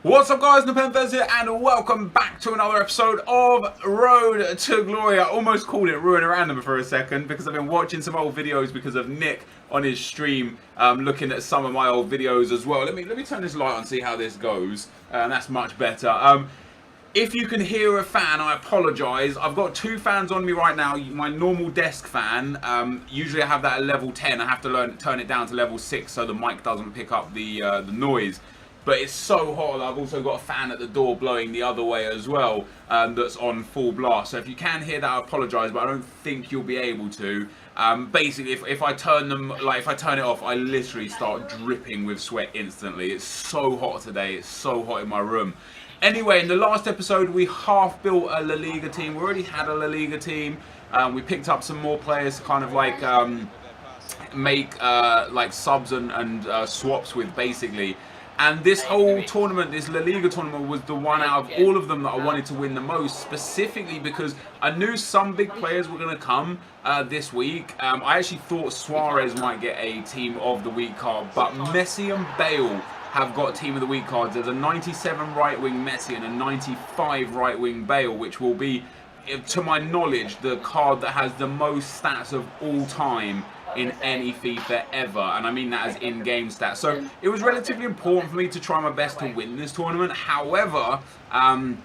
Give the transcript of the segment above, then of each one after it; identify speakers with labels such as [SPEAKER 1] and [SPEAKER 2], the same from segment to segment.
[SPEAKER 1] What's up guys, NepentheZ here and welcome back to another episode of Road to Glory. I almost called it Ruin Random for a second because I've been watching some old videos because of Nick on his stream, looking at some of my old videos as well. Let me turn this light on and see how this goes, and that's much better. If you can hear a fan, I apologise. I've got two fans on me right now. My normal desk fan, usually I have that at level 10. I have to turn it down to level 6 so the mic doesn't pick up the noise. But it's so hot that I've also got a fan at the door blowing the other way as well, that's on full blast. So if you can hear that, I apologise, but I don't think you'll be able to. Basically, if I turn it off, I literally start dripping with sweat instantly. It's so hot today. It's so hot in my room. Anyway, in the last episode, we half built a La Liga team. We already had a La Liga team. We picked up some more players to kind of like make like subs and swaps with, basically. And this whole tournament, this La Liga tournament, was the one out of all of them that I wanted to win the most, specifically because I knew some big players were going to come this week. I actually thought Suarez might get a Team of the Week card, but Messi and Bale have got Team of the Week cards. There's a 97 right-wing Messi and a 95 right-wing Bale, which will be, to my knowledge, the card that has the most stats of all time in any FIFA ever, and I mean that as in-game stats. So it was relatively important for me to try my best to win this tournament. However, I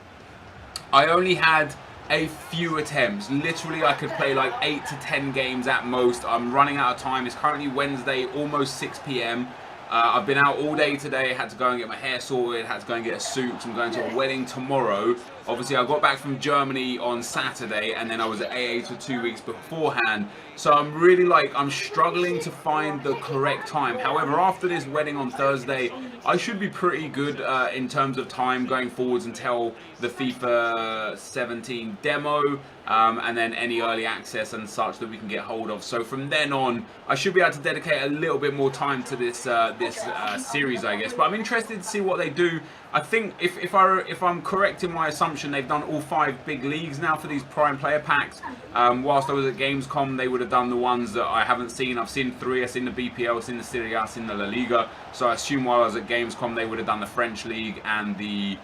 [SPEAKER 1] only had a few attempts. Literally, I could play like 8 to 10 games at most. I'm running out of time. It's currently Wednesday, almost 6 p.m. I've been out all day today, had to go and get my hair sorted, had to go and get a suit. I'm going to a wedding tomorrow. Obviously, I got back from Germany on Saturday, and then I was at AA for 2 weeks beforehand. So I'm really I'm struggling to find the correct time. However, after this wedding on Thursday, I should be pretty good in terms of time going forwards until the FIFA 17 demo, and then any early access and such that we can get hold of. So from then on, I should be able to dedicate a little bit more time to this series, I guess. But I'm interested to see what they do. I think if I'm correct in my assumption, they've done all 5 big leagues now for these prime player packs. Whilst I was at Gamescom, they would have done the ones that I haven't seen. I've seen 3. I've seen the BPL, I've seen the Serie A, I've seen the La Liga. So I assume while I was at Gamescom, they would have done the French League and the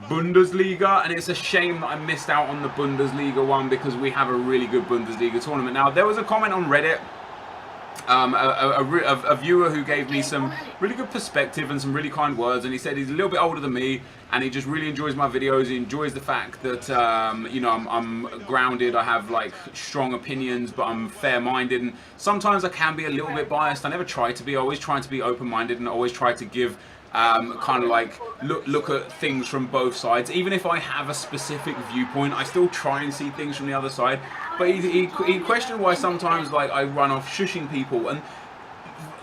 [SPEAKER 1] Bundesliga, and it's a shame that I missed out on the Bundesliga one because we have a really good Bundesliga tournament. Now, there was a comment on Reddit, a viewer who gave me some really good perspective and some really kind words, and he said he's a little bit older than me and he just really enjoys my videos. He enjoys the fact that you know, I'm grounded, I have like strong opinions, but I'm fair-minded, and sometimes I can be a little bit biased. I never try to be. I always try to be open-minded, and I always try to give kind of like look at things from both sides. Even if I have a specific viewpoint, I still try and see things from the other side. But he questioned why sometimes like I run off shushing people, and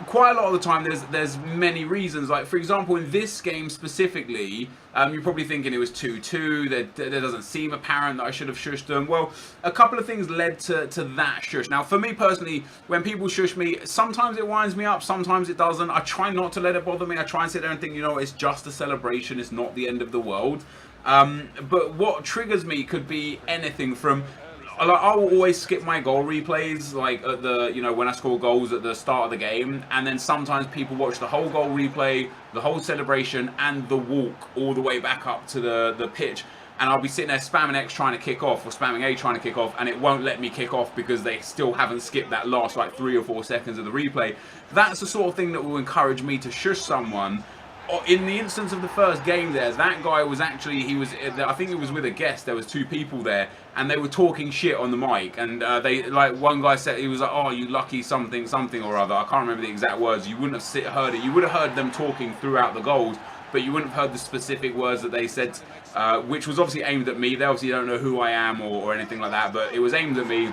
[SPEAKER 1] quite a lot of the time there's many reasons. Like, for example, in this game specifically, you're probably thinking it was 2-2, there doesn't seem apparent that I should have shushed them. Well, a couple of things led to that shush. Now, for me personally, when people shush me, sometimes it winds me up, sometimes it doesn't. I try not to let it bother me. I try and sit there and think, you know, it's just a celebration, it's not the end of the world. But what triggers me could be anything from, I will always skip my goal replays, like at the, you know, when I score goals at the start of the game, and then sometimes people watch the whole goal replay, the whole celebration, and the walk all the way back up to the pitch, and I'll be sitting there spamming X trying to kick off, or spamming A trying to kick off, and it won't let me kick off because they still haven't skipped that last like 3 or 4 seconds of the replay. That's the sort of thing that will encourage me to shush someone. In the instance of the first game there, that guy was actually, I think it was with a guest, there was 2 people there, and they were talking shit on the mic, and one guy said, he was like, oh, you lucky something or other. I can't remember the exact words. You wouldn't have heard it. You would have heard them talking throughout the goals, but you wouldn't have heard the specific words that they said, which was obviously aimed at me. They obviously don't know who I am or anything like that, but it was aimed at me.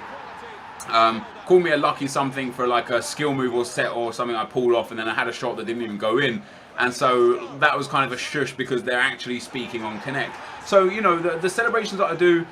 [SPEAKER 1] Called me a lucky something for like a skill move or set or something I pulled off, and then I had a shot that didn't even go in. And so that was kind of a shush because they're actually speaking on Connect. So, you know, the celebrations that I do,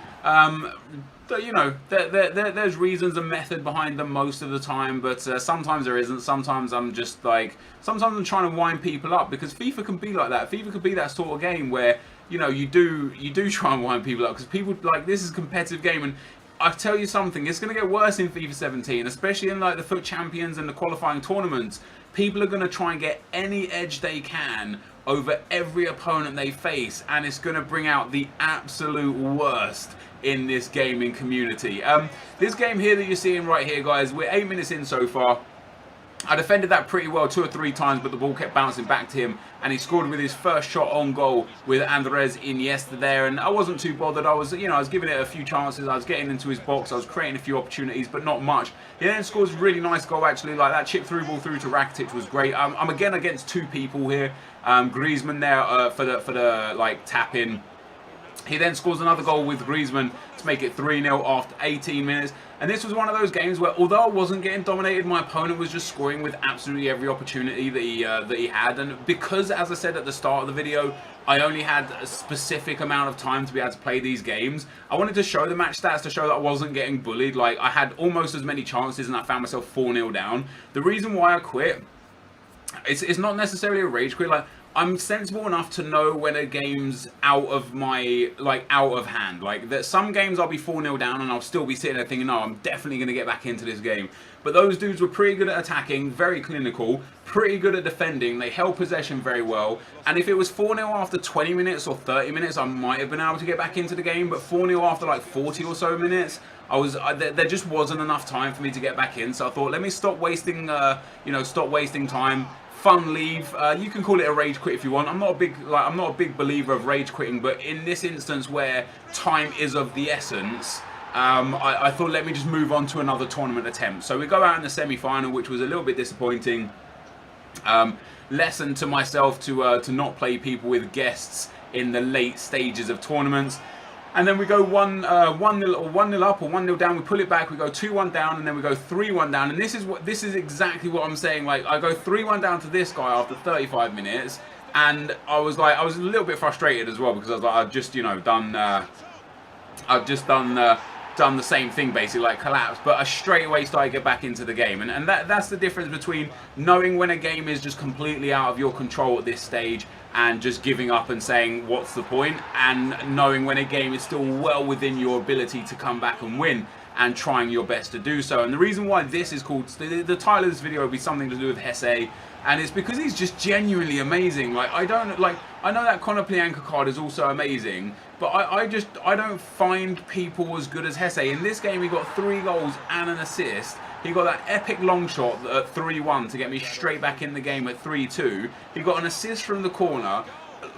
[SPEAKER 1] you know, there's reasons and method behind them most of the time, but sometimes there isn't. Sometimes I'm just like, sometimes I'm trying to wind people up, because FIFA can be like that. FIFA could be that sort of game where, you know, you do try and wind people up, because people, like, this is a competitive game, and I tell you something, it's going to get worse in FIFA 17, especially in like the FUT Champions and the qualifying tournaments. People are going to try and get any edge they can over every opponent they face, and it's going to bring out the absolute worst in this gaming community. This game here that you're seeing right here, guys, we're 8 minutes in so far. I defended that pretty well 2 or 3 times, but the ball kept bouncing back to him, and he scored with his first shot on goal with NepentheZ Iniesta there, and I wasn't too bothered. I was giving it a few chances. I was getting into his box. I was creating a few opportunities, but not much. He then scores a really nice goal, actually. Like that chip through ball through to Rakitic was great. I'm again against 2 people here. Griezmann there for the like tap in. He then scores another goal with Griezmann to make it 3-0 after 18 minutes. And this was one of those games where, although I wasn't getting dominated, my opponent was just scoring with absolutely every opportunity that he had. And because, as I said at the start of the video, I only had a specific amount of time to be able to play these games, I wanted to show the match stats to show that I wasn't getting bullied. Like, I had almost as many chances and I found myself 4-0 down. The reason why I quit, it's not necessarily a rage quit. Like, I'm sensible enough to know when a game's out of hand. Like, that some games I'll be 4-0 down and I'll still be sitting there thinking, no, I'm definitely going to get back into this game. But those dudes were pretty good at attacking, very clinical, pretty good at defending. They held possession very well. And if it was 4-0 after 20 minutes or 30 minutes, I might have been able to get back into the game. But 4-0 after like 40 or so minutes, there just wasn't enough time for me to get back in. So I thought, let me stop wasting time. Fun leave. You can call it a rage quit if you want. I'm not a big believer of rage quitting, but in this instance where time is of the essence, I thought let me just move on to another tournament attempt. So we go out in the semi-final, which was a little bit disappointing. Lesson to myself to not play people with guests in the late stages of tournaments. And then we go 1-0 up or 1-0 down. We pull it back. We go 2-1 down, and then we go 3-1 down. And this is exactly what I'm saying. Like, I go 3-1 down to this guy after 35 minutes, and I was a little bit frustrated as well, because I was like, I've just done the same thing, basically, like collapsed, but I straight away started to get back into the game. And that's the difference between knowing when a game is just completely out of your control at this stage and just giving up and saying what's the point, and knowing when a game is still well within your ability to come back and win and trying your best to do so. And the reason why this is called, the title of this video will be something to do with Jese, and it's because he's just genuinely amazing. Like, I know that Konoplyanka card is also amazing, but I don't find people as good as Jese. In this game, he got 3 goals and an assist. He got that epic long shot at 3-1 to get me straight back in the game at 3-2. He got an assist from the corner.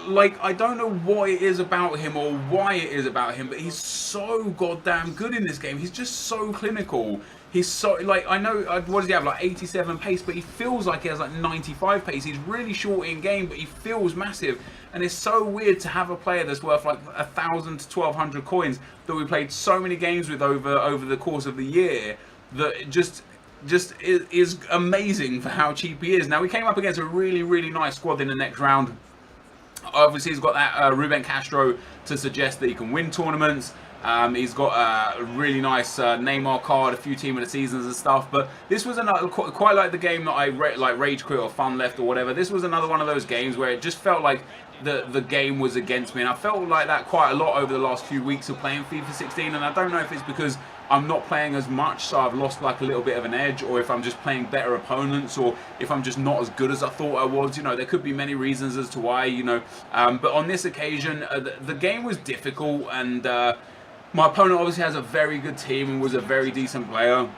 [SPEAKER 1] Like, I don't know what it is about him or why it is about him, but he's so goddamn good in this game. He's just so clinical. He's so, like, I know, what does he have, like 87 pace, but he feels like he has like 95 pace. He's really short in game, but he feels massive. And it's so weird to have a player that's worth like 1,000 to 1,200 coins that we played so many games with over the course of the year, that just is amazing for how cheap he is. Now, we came up against a really, really nice squad in the next round. Obviously, he's got that Ruben Castro to suggest that he can win tournaments. He's got a really nice Neymar card, a few team of the seasons and stuff. But this was another, quite like the game that I rage quit or fun left or whatever. This was another one of those games where it just felt like the game was against me, and I felt like that quite a lot over the last few weeks of playing FIFA 16. And I don't know if it's because I'm not playing as much, so I've lost like a little bit of an edge, or if I'm just playing better opponents, or if I'm just not as good as I thought I was. You know, there could be many reasons as to why, you know. But on this occasion, the game was difficult, and my opponent obviously has a very good team and was a very decent player.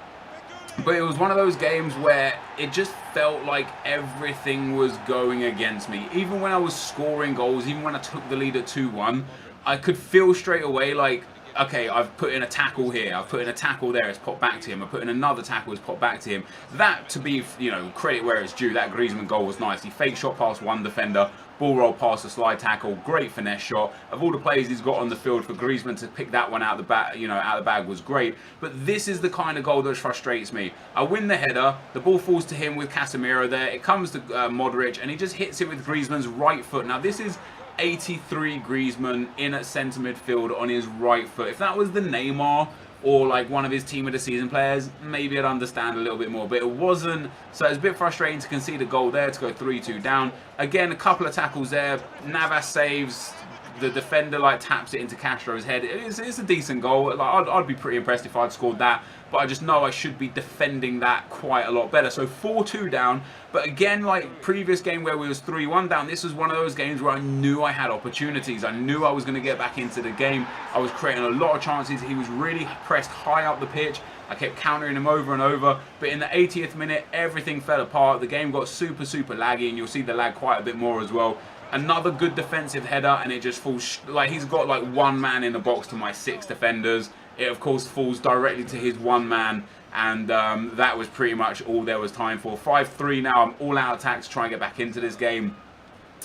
[SPEAKER 1] But it was one of those games where it just felt like everything was going against me. Even when I was scoring goals, even when I took the lead at 2-1, I could feel straight away like, okay, I've put in a tackle here, I've put in a tackle there, it's popped back to him, I put in another tackle, it's popped back to him. That, to be, you know, credit where it's due, that Griezmann goal was nice. He fake shot past one defender, ball roll past a slide tackle, great finesse shot. Of all the players he's got on the field, for Griezmann to pick that one out of the bag, you know, out of the bag was great. But this is the kind of goal that frustrates me. I win the header, the ball falls to him with Casemiro there, it comes to Modric, and he just hits it with Griezmann's right foot. Now this is 83 Griezmann in at centre midfield on his right foot. If that was the Neymar or like one of his team of the season players, maybe I'd understand a little bit more, but it wasn't. So it's a bit frustrating to concede a goal there, to go 3-2 down. Again, a couple of tackles there. Navas saves, the defender like taps it into Castro's head. It's a decent goal. Like, I'd be pretty impressed if I'd scored that, but I just know I should be defending that quite a lot better. So 4-2 down, but again, like previous game where we was 3-1 down, this was one of those games where I knew I had opportunities. I knew I was going to get back into the game. I was creating a lot of chances. He was really pressed high up the pitch. I kept countering him over and over, but in the 80th minute, everything fell apart. The game got super laggy, and you'll see the lag quite a bit more as well. Another good defensive header, and it just falls, like he's got like one man in the box to my 6 defenders. It of course falls directly to his one man, and that was pretty much all there was time for. 5-3 now. I'm all out attack to try and get back into this game.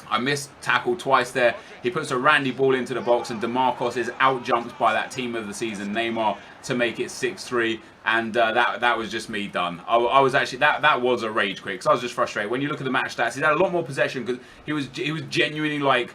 [SPEAKER 1] I missed tackle twice there. He puts a randy ball into the box, and DeMarcos is out-jumped by that team of the season, Neymar, to make it 6-3. And that was just me done. I was actually, that was a rage quit, because I was just frustrated. When you look at the match stats, he had a lot more possession, because he was genuinely like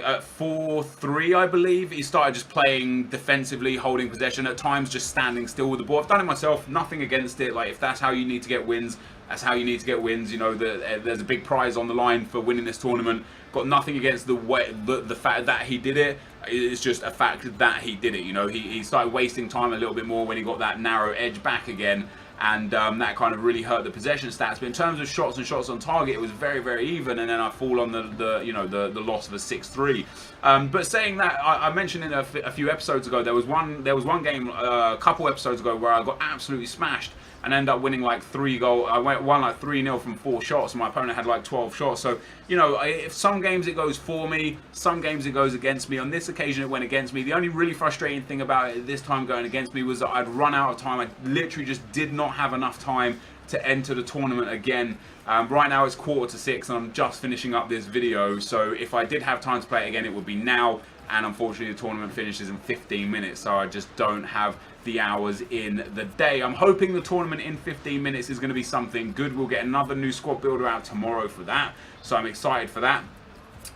[SPEAKER 1] at 4-3, I believe, he started just playing defensively, holding possession, at times just standing still with the ball. I've done it myself, nothing against it. Like, if that's how you need to get wins, that's how you need to get wins. You know, there's a big prize on the line for winning this tournament. Got nothing against the fact that he did it. It's just a fact that he did it. You know, he started wasting time a little bit more when he got that narrow edge back again. And that kind of really hurt the possession stats. But in terms of shots and shots on target, it was very even. And then I fall on the loss of a 6-3. But saying that, I mentioned in a few episodes ago, there was one game a couple episodes ago where I got absolutely smashed and ended up winning like 3 goals. I won like 3-0 from 4 shots, and my opponent had like 12 shots. So, you know, if some games it goes for me, some games it goes against me. On this occasion, it went against me. The only really frustrating thing about it this time going against me was that I'd run out of time. I literally just did not have enough time to enter the tournament again. Right now it's 5:45, and I'm just finishing up this video. So if I did have time to play it again, it would be now. And unfortunately, the tournament finishes in 15 minutes, so I just don't have the hours in the day. I'm hoping the tournament in 15 minutes is going to be something good. We'll get another new squad builder out tomorrow for that, so I'm excited for that.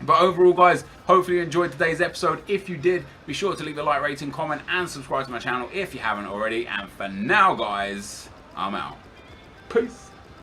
[SPEAKER 1] But overall, guys, hopefully you enjoyed today's episode. If you did, be sure to leave a like, rating, comment, and subscribe to my channel if you haven't already. And for now, guys, I'm out. Peace.